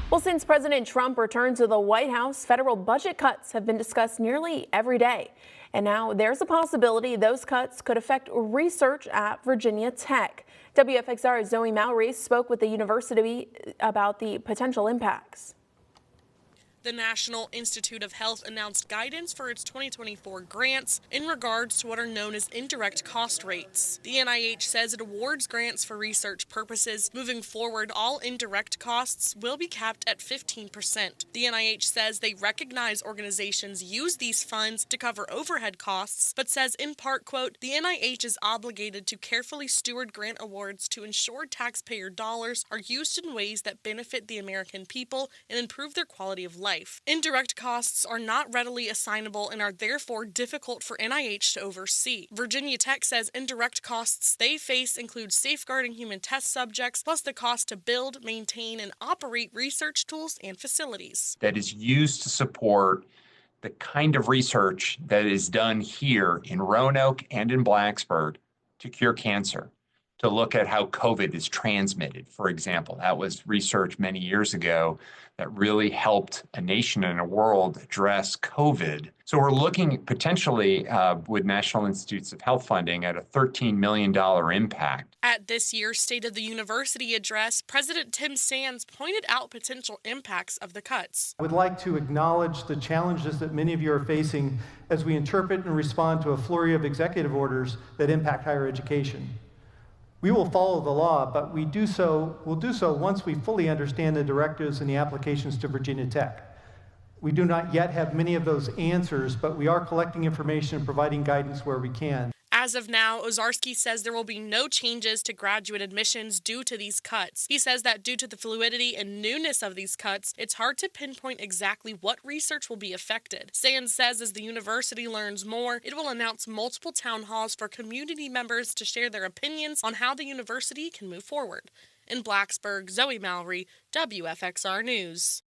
Well, since President Trump returned to the White House, federal budget cuts have been discussed nearly every day. And now there's a possibility those cuts could affect research at Virginia Tech. WFXR's Zoe Mallory spoke with the university about the potential impacts. The National Institute of Health announced guidance for its 2024 grants in regards to what are known as indirect cost rates. The NIH says it awards grants for research purposes. Moving forward, all indirect costs will be capped at 15%. The NIH says they recognize organizations use these funds to cover overhead costs, but says in part, quote, the NIH is obligated to carefully steward grant awards to ensure taxpayer dollars are used in ways that benefit the American people and improve their quality of life. Indirect costs are not readily assignable and are therefore difficult for NIH to oversee. Virginia Tech says indirect costs they face include safeguarding human test subjects, plus the cost to build, maintain, and operate research tools and facilities. That is used to support the kind of research that is done here in Roanoke and in Blacksburg to cure cancer, to look at how COVID is transmitted, for example. That was research many years ago that really helped a nation and a world address COVID. So we're looking potentially with National Institutes of Health funding at a $13 million impact. At this year's State of the University address, President Tim Sands pointed out potential impacts of the cuts. I would like to acknowledge the challenges that many of you are facing as we interpret and respond to a flurry of executive orders that impact higher education. We will follow the law, but we'll do so once we fully understand the directives and the applications to Virginia Tech. We do not yet have many of those answers, but we are collecting information and providing guidance where we can. As of now, Ozarski says there will be no changes to graduate admissions due to these cuts. He says that due to the fluidity and newness of these cuts, it's hard to pinpoint exactly what research will be affected. Sands says as the university learns more, it will announce multiple town halls for community members to share their opinions on how the university can move forward. In Blacksburg, Zoe Mallory, WFXR News.